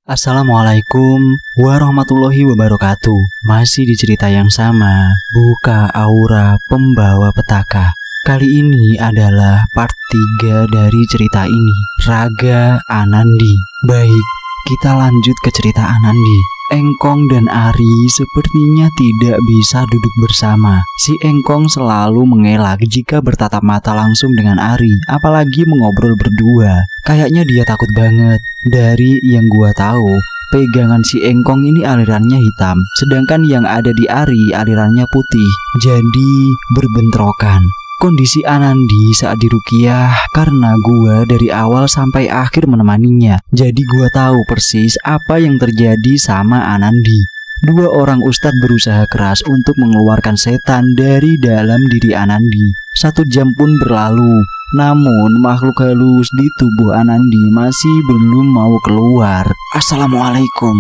Assalamualaikum warahmatullahi wabarakatuh. Masih di cerita yang sama, Buka Aura Pembawa Petaka. Kali ini adalah part 3 dari cerita ini, Raga Anandi. Baik, kita lanjut ke cerita Anandi. Engkong dan Ari sepertinya tidak bisa duduk bersama. Si Engkong selalu mengelak jika bertatap mata langsung dengan Ari, apalagi mengobrol berdua. Kayaknya dia takut banget. Dari yang gua tahu, pegangan si Engkong ini alirannya hitam, sedangkan yang ada di Ari alirannya putih. Jadi berbentrokan. Kondisi Anandi saat diruqyah karena gua dari awal sampai akhir menemaninya. Jadi gua tahu persis apa yang terjadi sama Anandi. Dua orang ustadz berusaha keras untuk mengeluarkan setan dari dalam diri Anandi. 1 jam pun berlalu, namun makhluk halus di tubuh Anandi masih belum mau keluar. Assalamualaikum.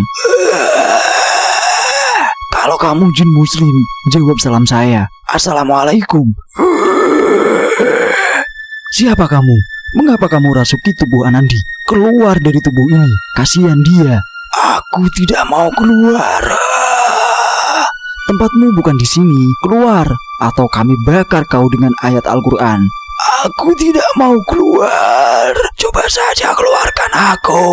Kalau kamu jin muslim, jawab salam saya. Assalamualaikum. Siapa kamu? Mengapa kamu rasuki tubuh Anandi? Keluar dari tubuh ini, kasihan dia. Aku tidak mau keluar. Tempatmu bukan di sini. Keluar, atau kami bakar kau dengan ayat Al-Quran. Aku tidak mau keluar. Coba saja keluarkan aku.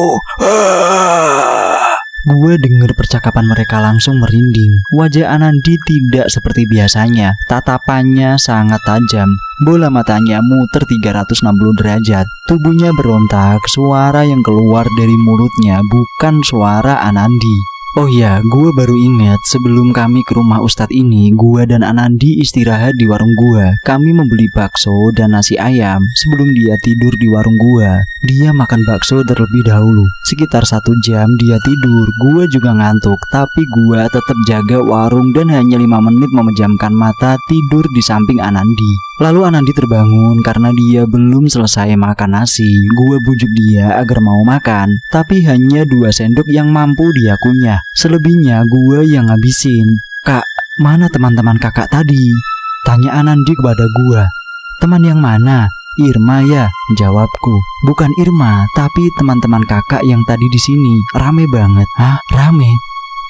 Gue dengar percakapan mereka langsung merinding. Wajah Anandi tidak seperti biasanya. Tatapannya sangat tajam. Bola matanya muter 360 derajat. Tubuhnya berontak. Suara yang keluar dari mulutnya bukan suara Anandi. Oh ya, gue baru ingat sebelum kami ke rumah ustadz ini, gue dan Anandi istirahat di warung gue. Kami membeli bakso dan nasi ayam sebelum dia tidur di warung gue. Dia makan bakso terlebih dahulu. Sekitar 1 jam dia tidur. Gue juga ngantuk, tapi gue tetap jaga warung dan hanya 5 menit memejamkan mata tidur di samping Anandi. Lalu Anandi terbangun karena dia belum selesai makan nasi. Gue bujuk dia agar mau makan, tapi hanya 2 sendok yang mampu dia kunyah. Selebihnya gue yang ngabisin. Kak, mana teman-teman kakak tadi? Tanya Anandi kepada gue. Teman yang mana? Irma ya, jawabku. Bukan Irma, tapi teman-teman kakak yang tadi di sini. Rame banget. Hah, rame?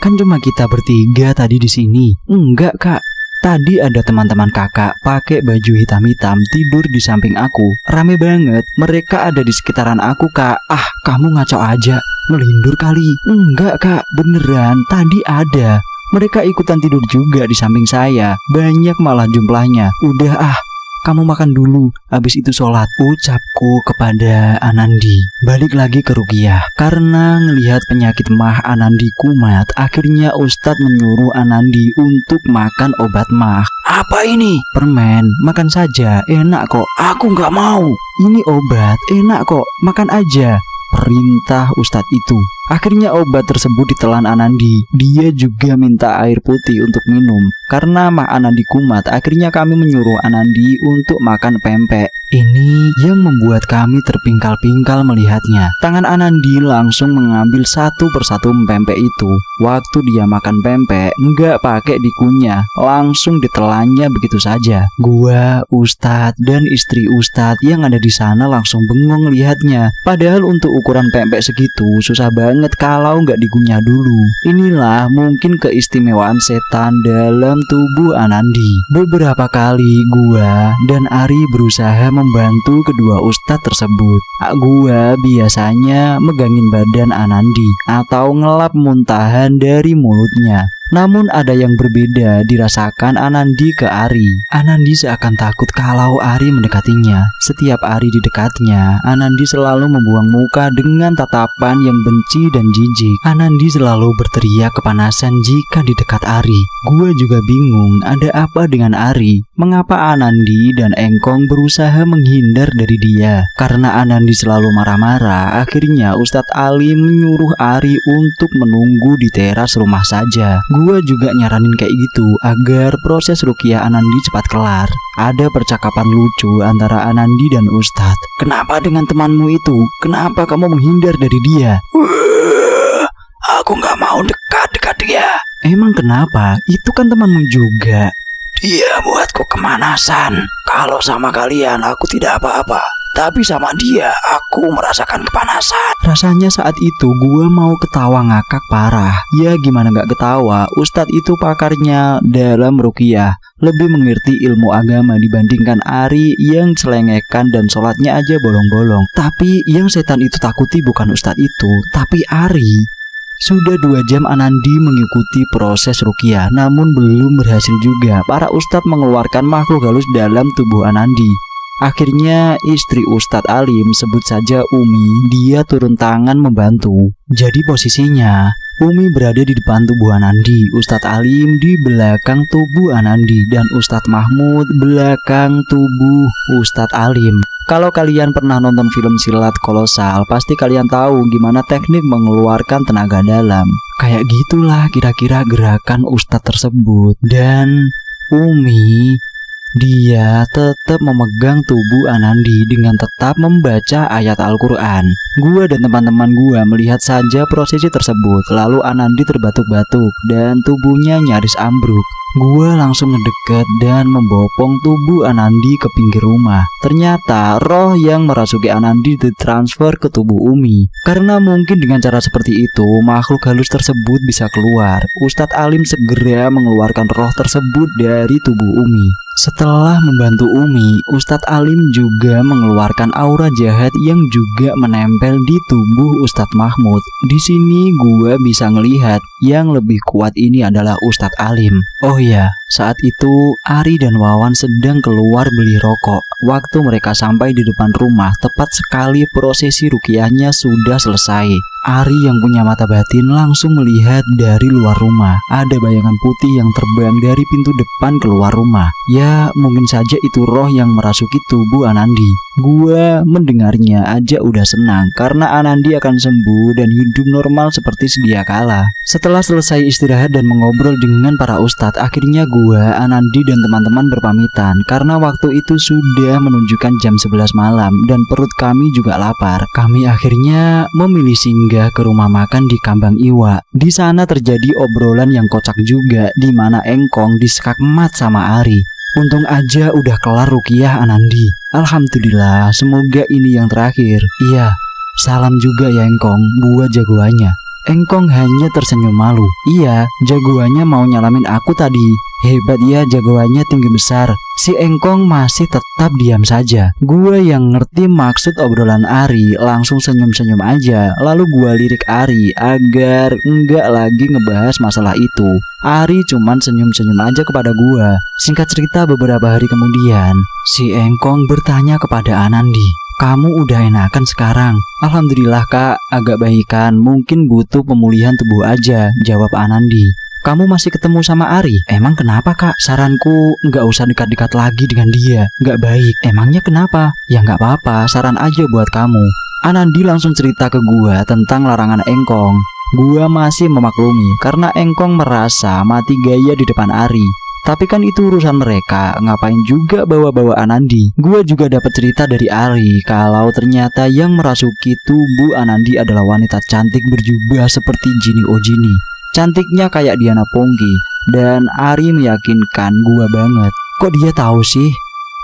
Kan cuma kita bertiga tadi di sini. Enggak kak. Tadi ada teman-teman kakak pakai baju hitam-hitam tidur di samping aku. Rame banget. Mereka ada di sekitaran aku kak. Ah, kamu ngaco aja. Ngelindur kali. Enggak kak, beneran. Tadi ada. Mereka ikutan tidur juga di samping saya. Banyak malah jumlahnya. Udah ah, kamu makan dulu, habis itu sholat, ucapku kepada Anandi. Balik lagi ke ruqyah. Karena ngelihat penyakit mah Anandi kumat, akhirnya ustadz menyuruh Anandi untuk makan obat mah. Apa ini? Permen, makan saja, enak kok. Aku nggak mau. Ini obat, enak kok, makan aja. Perintah ustadz itu. Akhirnya obat tersebut ditelan Anandi. Dia juga minta air putih untuk minum. Karena mah Anandi kumat, akhirnya kami menyuruh Anandi untuk makan pempek. Ini yang membuat kami terpingkal-pingkal melihatnya. Tangan Anandi langsung mengambil satu persatu pempek itu. Waktu dia makan pempek, nggak pakai dikunyah, langsung ditelannya begitu saja. Gua, ustadz, dan istri ustadz yang ada di sana langsung bengong lihatnya. Padahal untuk ukuran pempek segitu susah banget kalau nggak dikunyah dulu. Inilah mungkin keistimewaan setan dalam tubuh Anandi. Beberapa kali gua dan Ari berusaha membantu kedua ustadz tersebut. Gua biasanya megangin badan Anandi atau ngelap muntahan dari mulutnya. Namun ada yang berbeda dirasakan Anandi ke Ari. Anandi seakan takut kalau Ari mendekatinya. Setiap Ari di dekatnya, Anandi selalu membuang muka dengan tatapan yang benci dan jijik. Anandi selalu berteriak kepanasan jika di dekat Ari. Gue juga bingung ada apa dengan Ari. Mengapa Anandi dan Engkong berusaha menghindar dari dia? Karena Anandi selalu marah-marah, akhirnya Ustadz Ali menyuruh Ari untuk menunggu di teras rumah saja. Gue juga nyaranin kayak gitu agar proses ruqyah Anandi cepat kelar. Ada percakapan lucu antara Anandi dan Ustadz. Kenapa dengan temanmu itu? Kenapa kamu menghindar dari dia? Aku gak mau dekat-dekat dia. Emang kenapa? Itu kan temanmu juga. Dia buatku kemanasan. Kalau sama kalian aku tidak apa-apa. tapi sama dia aku merasakan kepanasan. Rasanya saat itu gua mau ketawa ngakak parah. Ya gimana gak ketawa, Ustadz itu pakarnya dalam ruqyah, lebih mengerti ilmu agama dibandingkan Ari yang celengekan dan sholatnya aja bolong-bolong. Tapi yang setan itu takuti bukan Ustadz itu, tapi Ari. Sudah 2 jam Anandi mengikuti proses ruqyah, namun belum berhasil juga. Para ustadz mengeluarkan makhluk halus dalam tubuh Anandi. Akhirnya istri Ustadz Alim, sebut saja Umi, dia turun tangan membantu. Jadi posisinya Umi berada di depan tubuh Anandi, Ustadz Alim di belakang tubuh Anandi, dan Ustadz Mahmud belakang tubuh Ustadz Alim. Kalau kalian pernah nonton film silat kolosal, pasti kalian tahu gimana teknik mengeluarkan tenaga dalam. Kayak gitulah kira-kira gerakan Ustadz tersebut. Dan Umi, dia tetap memegang tubuh Anandi dengan tetap membaca ayat Al-Quran. Gua dan teman-teman gua melihat saja prosesi tersebut. Lalu Anandi terbatuk-batuk dan tubuhnya nyaris ambruk. Gua langsung ngedeket dan membopong tubuh Anandi ke pinggir rumah. Ternyata roh yang merasuki Anandi ditransfer ke tubuh Umi. Karena mungkin dengan cara seperti itu makhluk halus tersebut bisa keluar. Ustadz Alim segera mengeluarkan roh tersebut dari tubuh Umi. Setelah membantu Umi, Ustadz Alim juga mengeluarkan aura jahat yang juga menempel di tubuh Ustadz Mahmud. Di sini gua bisa ngelihat yang lebih kuat ini adalah Ustadz Alim. Oh iya, saat itu Ari dan Wawan sedang keluar beli rokok. Waktu mereka sampai di depan rumah, tepat sekali prosesi ruqyahnya sudah selesai. Ari yang punya mata batin langsung melihat dari luar rumah. Ada bayangan putih yang terbang dari pintu depan keluar rumah. Ya, mungkin saja itu roh yang merasuki tubuh Anandi. Gua mendengarnya aja udah senang karena Anandi akan sembuh dan hidup normal seperti sedia kala. Setelah selesai istirahat dan mengobrol dengan para ustadz, akhirnya gua, Anandi dan teman-teman berpamitan karena waktu itu sudah menunjukkan jam 11 malam dan perut kami juga lapar. Kami akhirnya memilih singgah ke rumah makan di Kambang Iwa. Di sana terjadi obrolan yang kocak juga, di mana Engkong disekak mat sama Ari. Untung aja udah kelar ruqyah Anandi. Alhamdulillah, semoga ini yang terakhir. Iya, salam juga ya Engkong buat jagoannya. Engkong hanya tersenyum malu. Iya, jagoannya mau nyalamin aku tadi. Hebat ya, jagoannya tinggi besar. Si Engkong masih tetap diam saja. Gua yang ngerti maksud obrolan Ari langsung senyum-senyum aja. Lalu gua lirik Ari agar enggak lagi ngebahas masalah itu. Ari cuman senyum-senyum aja kepada gua. Singkat cerita, beberapa hari kemudian si Engkong bertanya kepada Anandi, "Kamu udah enakan sekarang?" "Alhamdulillah kak, agak baikan, mungkin butuh pemulihan tubuh aja," jawab Anandi. "Kamu masih ketemu sama Ari? Emang kenapa kak?" "Saranku nggak usah dekat-dekat lagi dengan dia, nggak baik." "Emangnya kenapa?" "Ya nggak apa-apa, saran aja buat kamu." Anandi langsung cerita ke gua tentang larangan Engkong. Gua masih memaklumi karena Engkong merasa mati gaya di depan Ari. Tapi kan itu urusan mereka, ngapain juga bawa-bawa Anandi. Gua juga dapat cerita dari Ari kalau ternyata yang merasuki tubuh Anandi adalah wanita cantik berjubah seperti Jini Ojini. Cantiknya kayak Diana Pongki. Dan Ari meyakinkan gua banget. Kok dia tahu sih?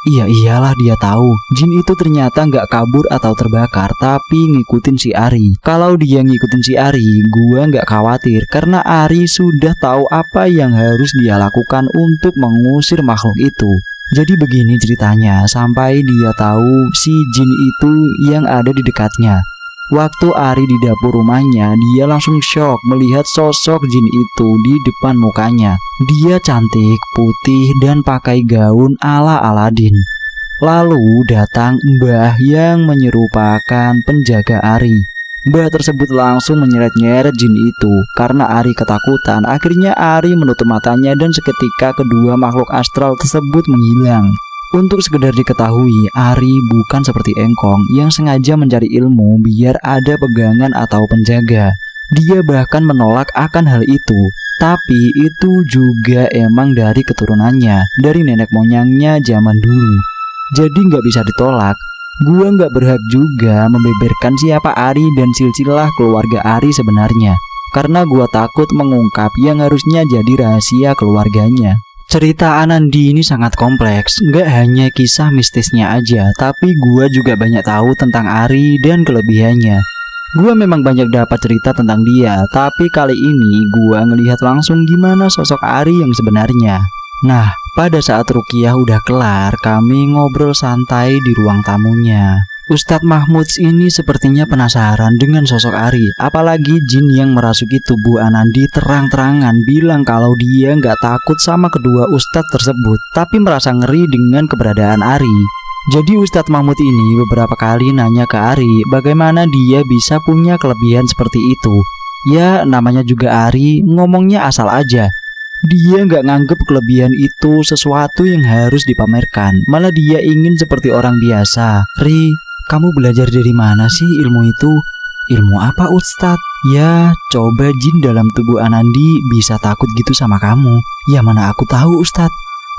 Iya iyalah dia tahu. Jin itu ternyata nggak kabur atau terbakar, tapi ngikutin si Ari. Kalau dia ngikutin si Ari, gua nggak khawatir karena Ari sudah tahu apa yang harus dia lakukan untuk mengusir makhluk itu. Jadi begini ceritanya, sampai dia tahu si Jin itu yang ada di dekatnya. Waktu Ari di dapur rumahnya, dia langsung shock melihat sosok Jin itu di depan mukanya. Dia cantik, putih, dan pakai gaun ala Aladin. Lalu datang Mbah yang menyerupakan penjaga Ari. Mbah tersebut langsung menyeret-nyeret Jin itu. Karena Ari ketakutan, akhirnya Ari menutup matanya dan seketika kedua makhluk astral tersebut menghilang. Untuk sekedar diketahui, Ari bukan seperti Engkong yang sengaja mencari ilmu biar ada pegangan atau penjaga. Dia bahkan menolak akan hal itu. Tapi itu juga emang dari keturunannya, dari nenek moyangnya zaman dulu. Jadi nggak bisa ditolak. Gua nggak berhak juga membeberkan siapa Ari dan silsilah keluarga Ari sebenarnya. Karena gua takut mengungkap yang harusnya jadi rahasia keluarganya. Cerita Anandi ini sangat kompleks, nggak hanya kisah mistisnya aja, tapi gua juga banyak tahu tentang Ari dan kelebihannya. Gua memang banyak dapat cerita tentang dia, tapi kali ini gua ngelihat langsung gimana sosok Ari yang sebenarnya. Nah, pada saat ruqyah udah kelar, kami ngobrol santai di ruang tamunya. Ustadz Mahmud ini sepertinya penasaran dengan sosok Ari, apalagi jin yang merasuki tubuh Anandi terang-terangan bilang kalau dia nggak takut sama kedua ustadz tersebut, tapi merasa ngeri dengan keberadaan Ari. Jadi Ustadz Mahmud ini beberapa kali nanya ke Ari bagaimana dia bisa punya kelebihan seperti itu. Ya namanya juga Ari, ngomongnya asal aja. Dia nggak nganggep kelebihan itu sesuatu yang harus dipamerkan, malah dia ingin seperti orang biasa. Ri, kamu belajar dari mana sih ilmu itu? Ilmu apa Ustadz? Ya, coba jin dalam tubuh Anandi bisa takut gitu sama kamu. Ya mana aku tahu Ustadz.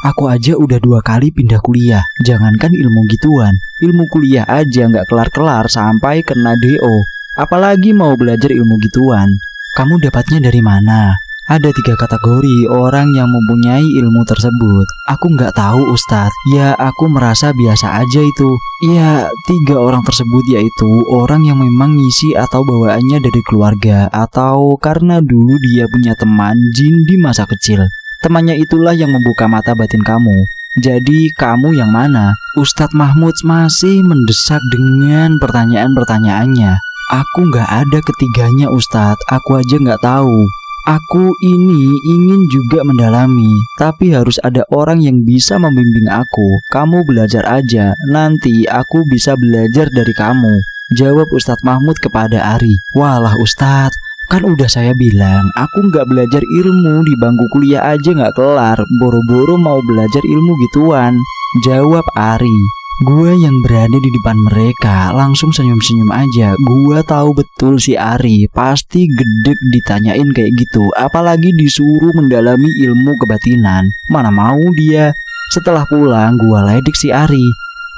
Aku aja udah 2 kali pindah kuliah. Jangankan ilmu gituan, ilmu kuliah aja nggak kelar-kelar sampai kena DO. Apalagi mau belajar ilmu gituan. Kamu dapatnya dari mana? Ada 3 kategori orang yang mempunyai ilmu tersebut. Aku nggak tahu Ustadz. Ya aku merasa biasa aja itu. Ya 3 orang tersebut yaitu orang yang memang ngisi atau bawaannya dari keluarga, atau karena dulu dia punya teman jin di masa kecil. Temannya itulah yang membuka mata batin kamu. Jadi kamu yang mana? Ustadz Mahmud masih mendesak dengan pertanyaan-pertanyaannya. Aku nggak ada ketiganya Ustadz. Aku aja nggak tahu. Aku ini ingin juga mendalami, tapi harus ada orang yang bisa membimbing aku. Kamu belajar aja, nanti aku bisa belajar dari kamu, jawab Ustadz Mahmud kepada Ari. Walah Ustadz, kan udah saya bilang, aku nggak belajar ilmu di bangku kuliah aja nggak kelar, boro-boro mau belajar ilmu gituan, jawab Ari. Gua yang berada di depan mereka langsung senyum-senyum aja. Gua tahu betul si Ari pasti gedek ditanyain kayak gitu, apalagi disuruh mendalami ilmu kebatinan. Mana mau dia. Setelah pulang gua ledek si Ari.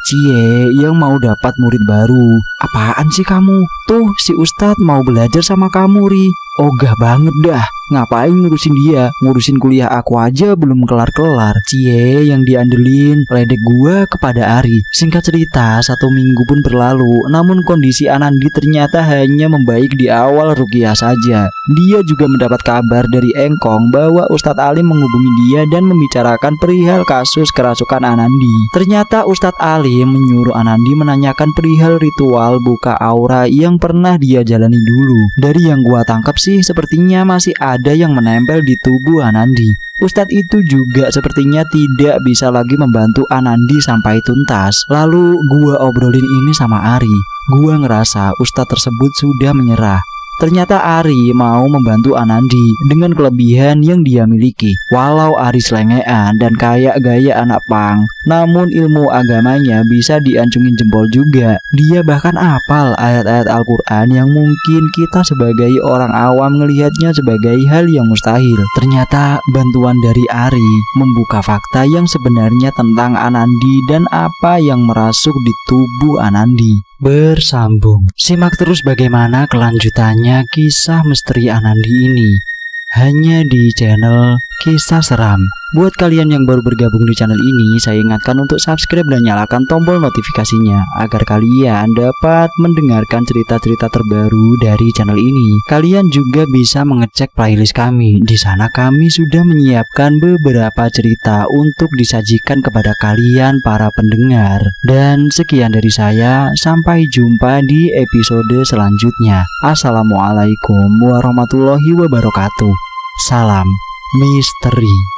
Cie, yang mau dapat murid baru. Apaan sih kamu? Tuh si Ustadz mau belajar sama kamu Ri. Ogah banget dah. Ngapain ngurusin dia? Ngurusin kuliah aku aja belum kelar-kelar. Cie yang diandelin. Ledek gua kepada Ari. Singkat cerita 1 minggu pun berlalu, namun kondisi Anandi ternyata hanya membaik di awal ruqyah saja. Dia juga mendapat kabar dari Engkong bahwa Ustadz Ali menghubungi dia dan membicarakan perihal kasus kerasukan Anandi. Ternyata Ustadz Ali menyuruh Anandi menanyakan perihal ritual buka aura yang pernah dia jalani dulu. Dari yang gua tangkap sih sepertinya masih ada yang menempel di tubuh Anandi. Ustadz itu juga sepertinya tidak bisa lagi membantu Anandi sampai tuntas. Lalu gua obrolin ini sama Ari. Gua ngerasa Ustadz tersebut sudah menyerah. Ternyata Ari mau membantu Anandi dengan kelebihan yang dia miliki. Walau Ari selengean dan kayak gaya anak pang, namun ilmu agamanya bisa diancungin jempol juga. Dia bahkan hafal ayat-ayat Al-Quran yang mungkin kita sebagai orang awam ngelihatnya sebagai hal yang mustahil. Ternyata bantuan dari Ari membuka fakta yang sebenarnya tentang Anandi dan apa yang merasuk di tubuh Anandi. Bersambung. Simak terus bagaimana kelanjutannya kisah misteri Anandi ini hanya di channel Kisah Seram. Buat kalian yang baru bergabung di channel ini, saya ingatkan untuk subscribe dan nyalakan tombol notifikasinya agar kalian dapat mendengarkan cerita-cerita terbaru dari channel ini. Kalian juga bisa mengecek playlist kami. Di sana kami sudah menyiapkan beberapa cerita untuk disajikan kepada kalian para pendengar. Dan sekian dari saya, sampai jumpa di episode selanjutnya. Assalamualaikum warahmatullahi wabarakatuh. Salam misteri.